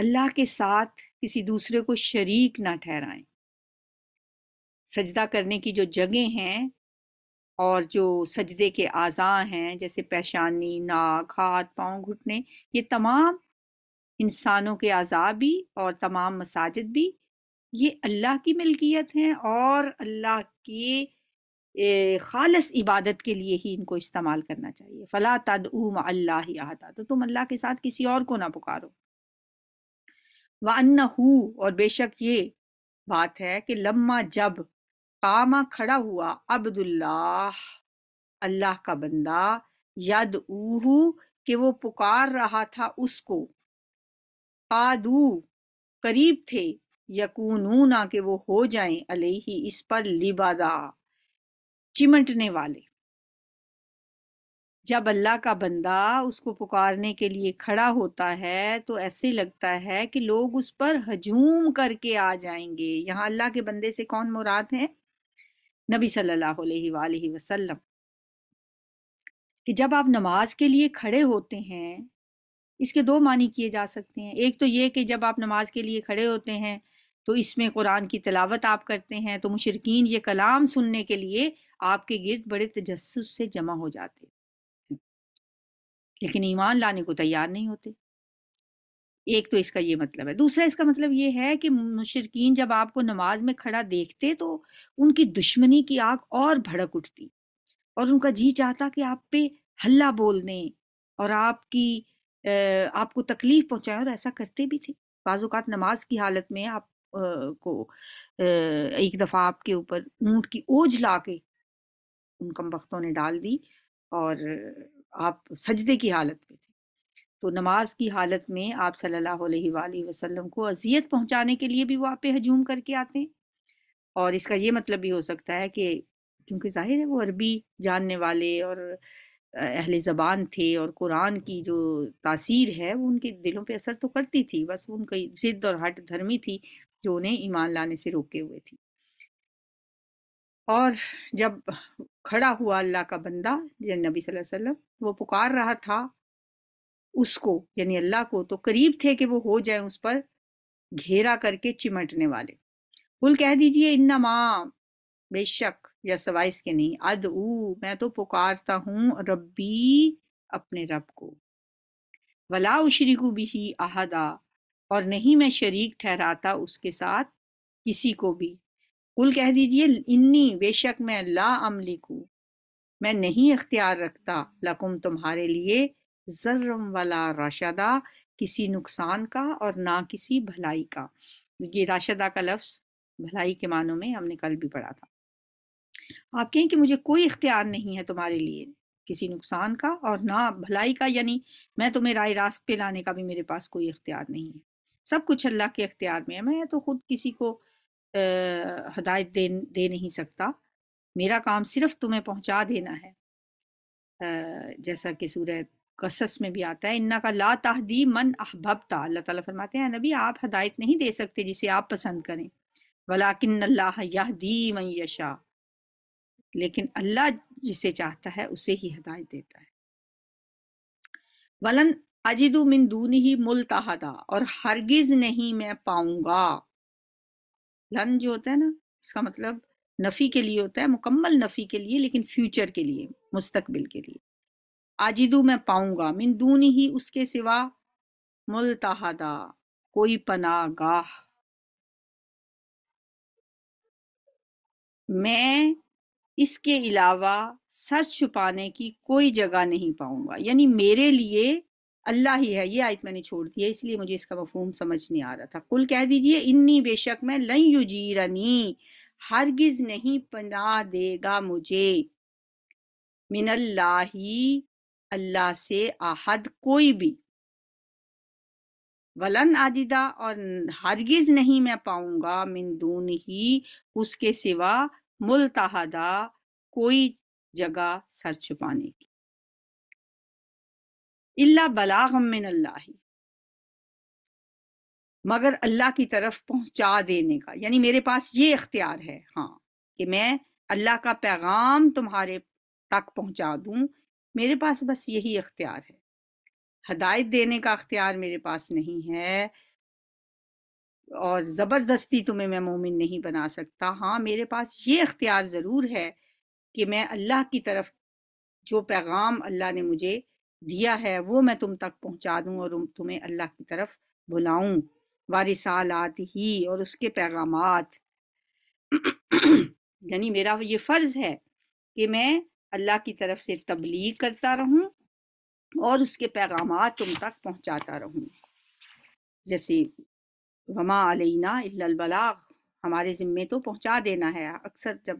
اللہ کے ساتھ کسی دوسرے کو شریک نہ ٹھہرائیں۔ سجدہ کرنے کی جو جگہیں ہیں اور جو سجدے کے اعضاء ہیں جیسے پیشانی، ناک، ہاتھ، پاؤں، گھٹنے، یہ تمام انسانوں کے اعضاء بھی اور تمام مساجد بھی یہ اللہ کی ملکیت ہیں اور اللہ کے خالص عبادت کے لیے ہی ان کو استعمال کرنا چاہیے۔ فَلَا تَدْعُوا مَعَ اللَّهِ أَحَدًا، تو تم اللہ کے ساتھ کسی اور کو نہ پکارو۔ وَأَنَّهُ، اور بے شک یہ بات ہے کہ لما جب قامہ کھڑا ہوا عبداللہ، اللہ کا بندہ، یدعوہ، کہ وہ پکار رہا تھا اس کو، قادو، قریب تھے، یکونون، کہ وہ ہو جائیں، علیہ، اس پر، لبادا، چمٹنے والے۔ جب اللہ کا بندہ اس کو پکارنے کے لیے کھڑا ہوتا ہے تو ایسے لگتا ہے کہ لوگ اس پر ہجوم کر کے آ جائیں گے۔ یہاں اللہ کے بندے سے کون مراد ہے؟ نبی صلی اللہ علیہ وآلہ وسلم، کہ جب آپ نماز کے لیے کھڑے ہوتے ہیں، اس کے دو معنی کیے جا سکتے ہیں۔ ایک تو یہ کہ جب آپ نماز کے لیے کھڑے ہوتے ہیں تو اس میں قرآن کی تلاوت آپ کرتے ہیں تو مشرکین یہ کلام سننے کے لیے آپ کے گرد بڑے تجسس سے جمع ہو جاتے، لیکن ایمان لانے کو تیار نہیں ہوتے۔ ایک تو اس کا یہ مطلب ہے۔ دوسرا اس کا مطلب یہ ہے کہ مشرکین جب آپ کو نماز میں کھڑا دیکھتے تو ان کی دشمنی کی آگ اور بھڑک اٹھتی اور ان کا جی چاہتا کہ آپ پہ ہلہ بول دیں اور آپ کو تکلیف پہنچائیں، اور ایسا کرتے بھی تھے۔ بعض اوقات نماز کی حالت میں آپ کو ایک دفعہ آپ کے اوپر اونٹ کی اوجھ لا کے ان کم بختوں نے ڈال دی اور آپ سجدے کی حالت میں تھے، تو نماز کی حالت میں آپ صلی اللہ علیہ وآلہ وسلم کو اذیت پہنچانے کے لیے بھی وہ آپ پہ ہجوم کر کے آتے ہیں۔ اور اس کا یہ مطلب بھی ہو سکتا ہے کہ کیونکہ ظاہر ہے وہ عربی جاننے والے اور اہل زبان تھے اور قرآن کی جو تاثیر ہے وہ ان کے دلوں پہ اثر تو کرتی تھی، بس وہ ان کی ضد اور ہٹ دھرمی تھی جو انہیں ایمان لانے سے روکے ہوئے تھی۔ اور جب کھڑا ہوا اللہ کا بندہ یعنی نبی صلی اللہ علیہ وسلم، وہ پکار رہا تھا اس کو یعنی اللہ کو، تو قریب تھے کہ وہ ہو جائیں اس پر گھیرا کر کے چمٹنے والے۔ قل، کہہ دیجئے، انما، بے شک یا سوائے اس کے نہیں، ادعو، میں تو پکارتا ہوں، ربی، اپنے رب کو، ولا اشرک بہ احدا، اور نہیں میں شریک ٹھہراتا اس کے ساتھ کسی کو بھی۔ قل، کہہ دیجئے، انی، بے شک میں، لا املکو، میں نہیں اختیار رکھتا، لکم، تمہارے لیے، ضرم ولا رشدا، کسی نقصان کا اور نہ کسی بھلائی کا۔ یہ راشدہ کا لفظ بھلائی کے معنوں میں ہم نے کل بھی پڑھا تھا۔ آپ کہیں کہ مجھے کوئی اختیار نہیں ہے تمہارے لیے کسی نقصان کا اور نہ بھلائی کا، یعنی میں تمہیں راہ راست پہ لانے کا بھی میرے پاس کوئی اختیار نہیں ہے، سب کچھ اللہ کے اختیار میں ہے، میں تو خود کسی کو ہدایت دے نہیں سکتا، میرا کام صرف تمہیں پہنچا دینا ہے۔ جیسا کہ سورہ قصص میں بھی آتا ہے، انکا لا تہدی من احببت، اللہ تعالیٰ فرماتے ہیں نبی آپ ہدایت نہیں دے سکتے جسے آپ پسند کریں، ولیکن اللہ یہدی من یشاء، لیکن اللہ جسے چاہتا ہے اسے ہی ہدایت دیتا ہے۔ ولن اجد من دونہ ملتحدا، اور ہرگز نہیں میں پاؤں گا، لن جو ہوتا ہے نا اس کا مطلب نفی کے لیے ہوتا ہے، مکمل نفی کے لیے، لیکن فیوچر کے لیے، مستقبل کے لیے۔ اجدو، میں پاؤں گا، من دونہ، اس کے سوا، ملتحدا، کوئی پناہ گاہ، میں اس کے علاوہ سر چھپانے کی کوئی جگہ نہیں پاؤں گا، یعنی میرے لیے اللہ ہی ہے۔ یہ آیت میں نے چھوڑ دی ہے اس لیے مجھے اس کا مفہوم سمجھ نہیں آ رہا تھا۔ قل، کہہ دیجئے، انی، بے شک میں، لن یجیرنی، ہرگز نہیں پناہ دے گا مجھے، من اللہ، اللہ سے، احد، کوئی بھی، ولن اجدا، اور ہرگز نہیں میں پاؤں گا، من دونہ، اس کے سوا، ملتحدا، کوئی جگہ سر چھپانے کی، الا بلاغ من اللہ، مگر اللہ کی طرف پہنچا دینے کا، یعنی میرے پاس یہ اختیار ہے، ہاں، کہ میں اللہ کا پیغام تمہارے تک پہنچا دوں، میرے پاس بس یہی اختیار ہے، ہدایت دینے کا اختیار میرے پاس نہیں ہے، اور زبردستی تمہیں میں مومن نہیں بنا سکتا. ہاں میرے پاس یہ اختیار ضرور ہے کہ میں اللہ کی طرف جو پیغام اللہ نے مجھے دیا ہے وہ میں تم تک پہنچا دوں اور تمہیں اللہ کی طرف بلاؤں. وارسالات ہی، اور اس کے پیغامات. یعنی میرا یہ فرض ہے کہ میں اللہ کی طرف سے تبلیغ کرتا رہوں اور اس کے پیغامات تم تک پہنچاتا رہوں. جیسے وما علینا الا البلاغ، ہمارے ذمے تو پہنچا دینا ہے. اکثر جب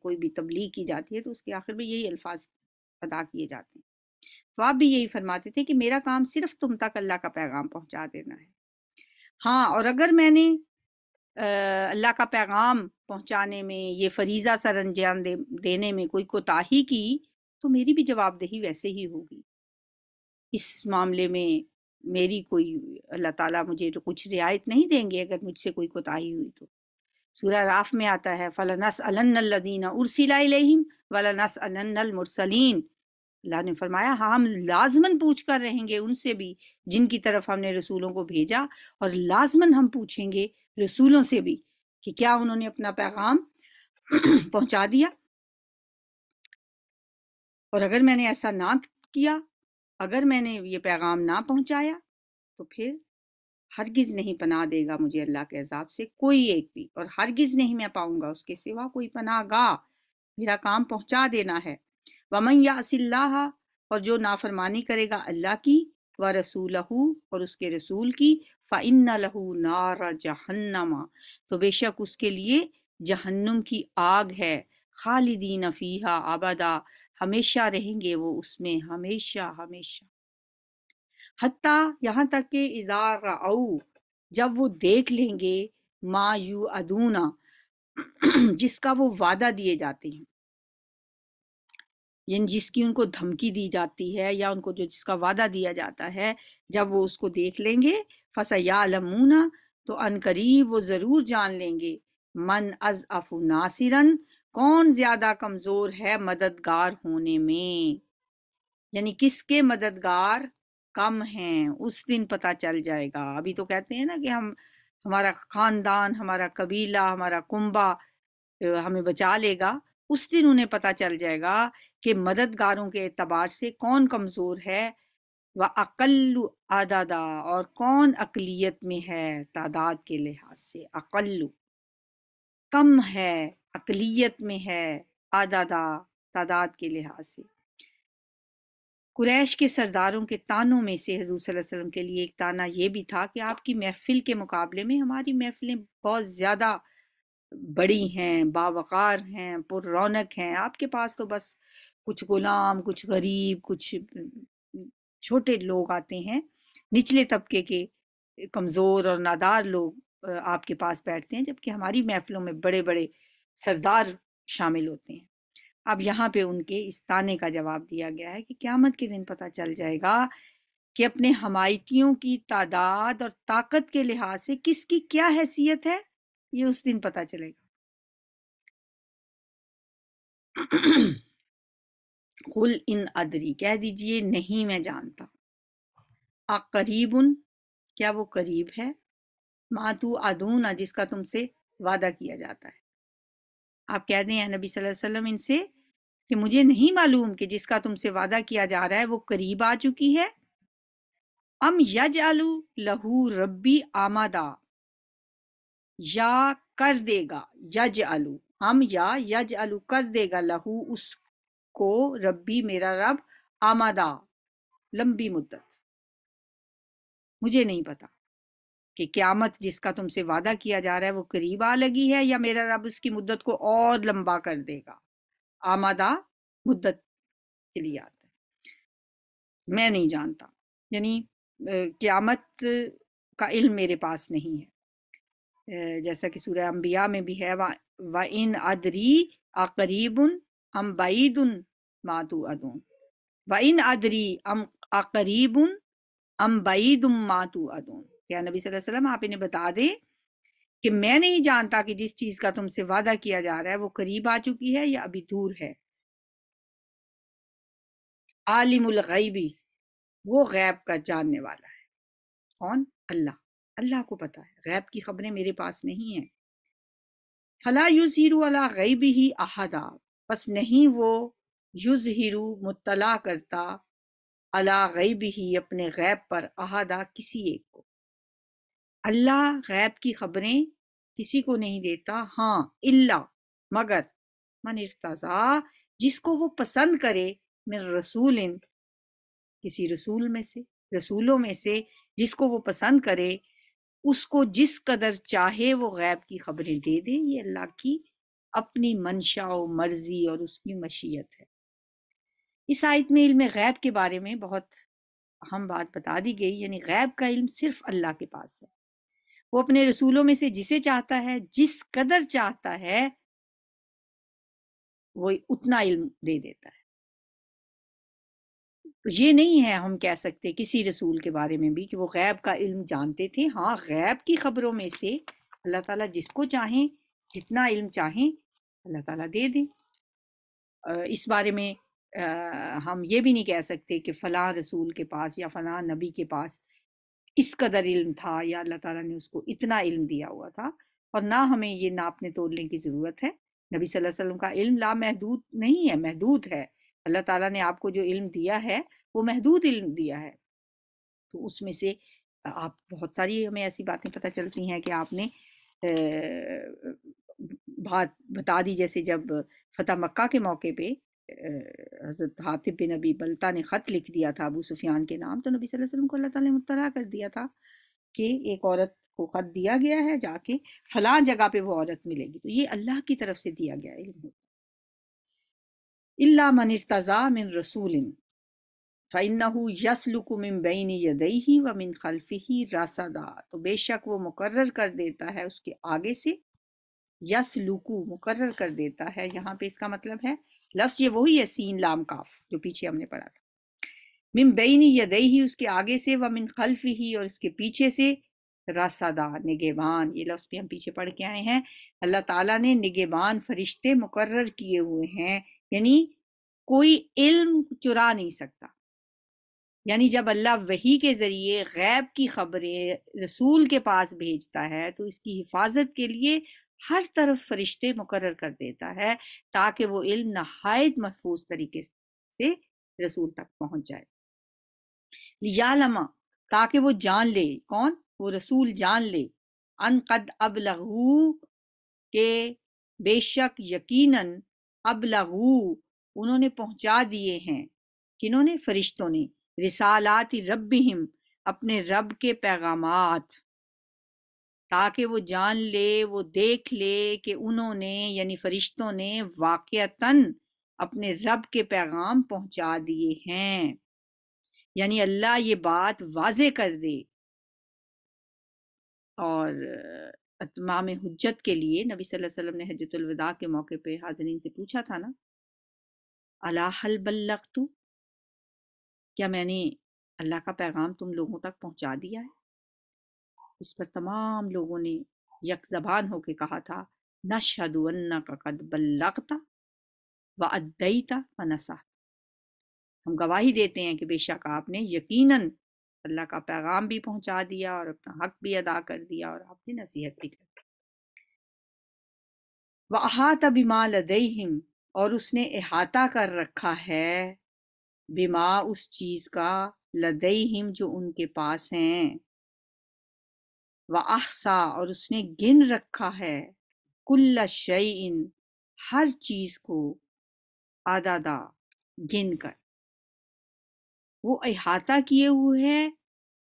کوئی بھی تبلیغ کی جاتی ہے تو اس کے آخر میں یہی الفاظ ادا کیے جاتے ہیں. تو آپ بھی یہی فرماتے تھے کہ میرا کام صرف تم تک اللہ کا پیغام پہنچا دینا ہے. ہاں، اور اگر میں نے اللہ کا پیغام پہنچانے میں، یہ فریضہ سر انجام دینے میں کوئی کوتاہی کی تو میری بھی جواب دہی ویسے ہی ہوگی. اس معاملے میں میری کوئی، اللہ تعالیٰ مجھے تو کچھ رعایت نہیں دیں گے اگر مجھ سے کوئی کوتاہی ہوئی تو. سورہ راف میں آتا ہے فَلَنَسْأَلَنَّ الَّذِينَ أُرْسِلَ إِلَيْهِمْ وَلَنَسْأَلَنَّ الْمُرْسَلِينَ. اللہ نے فرمایا ہم لازماً پوچھ کر رہیں گے ان سے بھی جن کی طرف ہم نے رسولوں کو بھیجا، اور لازماً ہم پوچھیں گے رسولوں سے بھی کہ کیا انہوں نے اپنا پیغام پہنچا دیا. اور اگر میں نے ایسا نہ کیا، اگر میں نے یہ پیغام نہ پہنچایا تو پھر ہرگز نہیں پناہ دے گا مجھے اللہ کے عذاب سے کوئی ایک بھی، اور ہرگز نہیں میں پاؤں گا اس کے سوا کوئی پناہ گاہ. میرا کام پہنچا دینا ہے. وَمَن يَعْصِ اللَّهَ، اور جو نافرمانی کرے گا اللہ کی، وَرَسُولَهُ، اور اس کے رسول کی، فَإِنَّ لَهُ نَارَ جَهَنَّمَ، تو بے شک اس کے لیے جہنم کی آگ ہے. خالدین فیہا ابدا، ہمیشہ رہیں گے وہ اس میں ہمیشہ ہمیشہ. حتیٰ یہاں تک کہ اذا رأو، جب وہ دیکھ لیں گے، ما یوعدون، جس کا وہ وعدہ دیے جاتے ہیں، یعنی جس کی ان کو دھمکی دی جاتی ہے یا ان کو جو جس کا وعدہ دیا جاتا ہے، جب وہ اس کو دیکھ لیں گے، فَسَيَعْلَمُونَ، تو ان قریب وہ ضرور جان لیں گے، من اضعف ناصرن، کون زیادہ کمزور ہے مددگار ہونے میں. یعنی کس کے مددگار کم ہیں اس دن پتہ چل جائے گا. ابھی تو کہتے ہیں نا کہ ہمارا خاندان، ہمارا قبیلہ، ہمارا کنبہ ہمیں بچا لے گا. اس دن انہیں پتہ چل جائے گا کہ مددگاروں کے اعتبار سے کون کمزور ہے، وَأَقَلُّ عَدَدًا، اور کون اقلیت میں ہے تعداد کے لحاظ سے. اقل کم ہے، اقلیت میں ہے، عددہ تعداد کے لحاظ سے. قریش کے سرداروں کے تانوں میں سے حضور صلی اللہ علیہ وسلم کے لیے ایک تانا یہ بھی تھا کہ آپ کی محفل کے مقابلے میں ہماری محفلیں بہت زیادہ بڑی ہیں، باوقار ہیں، پر رونق ہیں. آپ کے پاس تو بس کچھ غلام، کچھ غریب، کچھ چھوٹے لوگ آتے ہیں، نچلے طبقے کے کمزور اور نادار لوگ آپ کے پاس بیٹھتے ہیں، جبکہ ہماری محفلوں میں بڑے بڑے سردار شامل ہوتے ہیں. اب یہاں پہ ان کے اس تانے کا جواب دیا گیا ہے کہ قیامت کے دن پتہ چل جائے گا کہ اپنے حمایتیوں کی تعداد اور طاقت کے لحاظ سے کس کی کیا حیثیت ہے. یہ اس دن پتہ چلے گا. قل ان ادری، کہہ دیجئے نہیں میں جانتا. اقریب، کیا وہ قریب ہے، ما توعدون، جس کا تم سے وعدہ کیا جاتا ہے. آپ کہہ دیں نبی صلی اللہ علیہ وسلم ان سے کہ مجھے نہیں معلوم کہ جس کا تم سے وعدہ کیا جا رہا ہے وہ قریب آ چکی ہے. ام یجعل لہ ربی آمدہ، یا کر دے گا، یجعل، ہم یا یجعل کر دے گا، لہو اس کو، ربی میرا رب، آمدہ لمبی مدت. مجھے نہیں پتا کہ قیامت جس کا تم سے وعدہ کیا جا رہا ہے وہ قریب آ لگی ہے یا میرا رب اس کی مدت کو اور لمبا کر دے گا. آمدہ مدت کے لیے آتا ہے، میں نہیں جانتا. یعنی قیامت کا علم میرے پاس نہیں ہے. جیسا کہ سورہ انبیاء میں بھی ہے، وَإِنْ أَدْرِي أَقَرِيبٌ أَمْ بَعِيدٌ مَا تُوعَدُونَ، وَإِنْ أَدْرِي أَقَرِيبٌ أَمْ بَعِيدٌ مَا تُوعَدُونَ. کیا نبی صلی اللہ علیہ وسلم آپ انہیں بتا دیں کہ میں نہیں جانتا کہ جس چیز کا تم سے وعدہ کیا جا رہا ہے وہ قریب آ چکی ہے یا ابھی دور ہے. عالم الغیبی، وہ غیب کا جاننے والا ہے. کون؟ اللہ. اللہ کو پتا ہے، غیب کی خبریں میرے پاس نہیں ہیں۔ فلا یظہر علی غیبہ احدا، بس نہیں وہ یظہر مطلع کرتا علی غیبہ اپنے غیب پر احدا کسی ایک کو۔ اللہ غیب کی خبریں کسی کو نہیں دیتا، ہاں الا مگر من ارتضیٰ جس کو وہ پسند کرے، من رسول کسی رسولوں میں سے جس کو وہ پسند کرے، اس کو جس قدر چاہے وہ غیب کی خبریں دے دے۔ یہ اللہ کی اپنی منشا و مرضی اور اس کی مشیت ہے۔ اس آیت میں علم غیب کے بارے میں بہت اہم بات بتا دی گئی، یعنی غیب کا علم صرف اللہ کے پاس ہے۔ وہ اپنے رسولوں میں سے جسے چاہتا ہے، جس قدر چاہتا ہے، وہ اتنا علم دے دیتا ہے۔ تو یہ نہیں ہے ہم کہہ سکتے کسی رسول کے بارے میں بھی کہ وہ غیب کا علم جانتے تھے۔ ہاں غیب کی خبروں میں سے اللہ تعالیٰ جس کو چاہیں، جتنا علم چاہیں، اللہ تعالیٰ دے دیں۔ اس بارے میں ہم یہ بھی نہیں کہہ سکتے کہ فلاں رسول کے پاس یا فلاں نبی کے پاس اس قدر علم تھا یا اللہ تعالیٰ نے اس کو اتنا علم دیا ہوا تھا، اور نہ ہمیں یہ ناپنے تولنے کی ضرورت ہے۔ نبی صلی اللہ علیہ وسلم کا علم لامحدود نہیں ہے، محدود ہے۔ اللہ تعالیٰ نے آپ کو جو علم دیا ہے وہ محدود علم دیا ہے، تو اس میں سے آپ بہت ساری ہمیں ایسی باتیں پتہ چلتی ہیں کہ آپ نے بات بتا دی، جیسے جب فتح مکہ کے موقع پہ حضرت حاطب بن ابی بلتہ نے خط لکھ دیا تھا ابو سفیان کے نام، تو نبی صلی اللہ علیہ وسلم کو اللہ تعالیٰ نے مطلع کر دیا تھا کہ ایک عورت کو خط دیا گیا ہے، جا کے فلاں جگہ پہ وہ عورت ملے گی۔ تو یہ اللہ کی طرف سے دیا گیا علم۔ الا من ارتضیٰ من رسول فإنه يسلك من بين يديه ومن خلفه رصدا، تو بے شک وہ مقرر کر دیتا ہے اس کے آگے سے، یسلکو مقرر کر دیتا ہے، یہاں پہ اس کا مطلب ہے لفظ یہ وہی ہے سین لام کاف جو پیچھے ہم نے پڑھا تھا، من بین یدیہ اس کے آگے سے، ومن خلفہ اور اس کے پیچھے سے، رصدا نگہبان، یہ لفظ بھی ہم پیچھے پڑھ کے آئے ہیں۔ اللہ تعالیٰ نے نگہبان فرشتے مقرر کیے ہوئے ہیں، یعنی کوئی علم چرا نہیں سکتا۔ یعنی جب اللہ وحی کے ذریعے غیب کی خبریں رسول کے پاس بھیجتا ہے تو اس کی حفاظت کے لیے ہر طرف فرشتے مقرر کر دیتا ہے تاکہ وہ علم نہایت محفوظ طریقے سے رسول تک پہنچ جائے۔ لیعلم تاکہ وہ جان لے، کون؟ وہ رسول جان لے، ان قد ابلغو کہ بے شک یقیناً ابلغو انہوں نے پہنچا دیے ہیں، کنہوں نے؟ فرشتوں نے، رسالات ربہم اپنے رب کے پیغامات، تاکہ وہ جان لے، وہ دیکھ لے کہ انہوں نے یعنی فرشتوں نے واقعتاً اپنے رب کے پیغام پہنچا دیے ہیں، یعنی اللہ یہ بات واضح کر دے۔ اور اتمام حجت کے لیے نبی صلی اللہ علیہ وسلم نے حجۃ الوداع کے موقع پہ حاضرین سے پوچھا تھا نا، الا هل بلغت، کیا میں نے اللہ کا پیغام تم لوگوں تک پہنچا دیا ہے؟ اس پر تمام لوگوں نے یک زبان ہو کے کہا تھا، نشہد انک قد بلغت وادیت ونصحت، ہم گواہی دیتے ہیں کہ بے شک آپ نے یقیناً اللہ کا پیغام بھی پہنچا دیا اور اپنا حق بھی ادا کر دیا اور آپ نے نصیحت بھی کر دی۔ وَأَحَاطَ بِمَا لَدَيْهِمْ اور اس نے احاطہ کر رکھا ہے، بما اس چیز کا، لدیہم جو ان کے پاس ہیں، وَأَحْصَى اور اس نے گن رکھا ہے، کُلَّ شَيْءٍ ہر چیز کو، عددا گن کر، وہ احاطہ کیے ہوئے ہے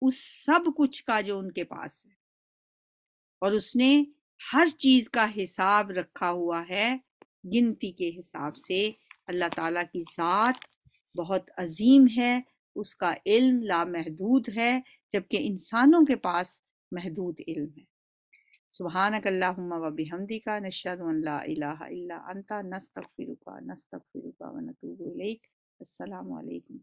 اس سب کچھ کا جو ان کے پاس ہے، اور اس نے ہر چیز کا حساب رکھا ہوا ہے گنتی کے حساب سے۔ اللہ تعالیٰ کی ذات بہت عظیم ہے، اس کا علم لامحدود ہے، جبکہ انسانوں کے پاس محدود علم ہے۔ سبحانک اللہم و بحمدک نشہد ان لا الہ الا انت نستغفرک و نتوب الیک۔ السلام علیکم۔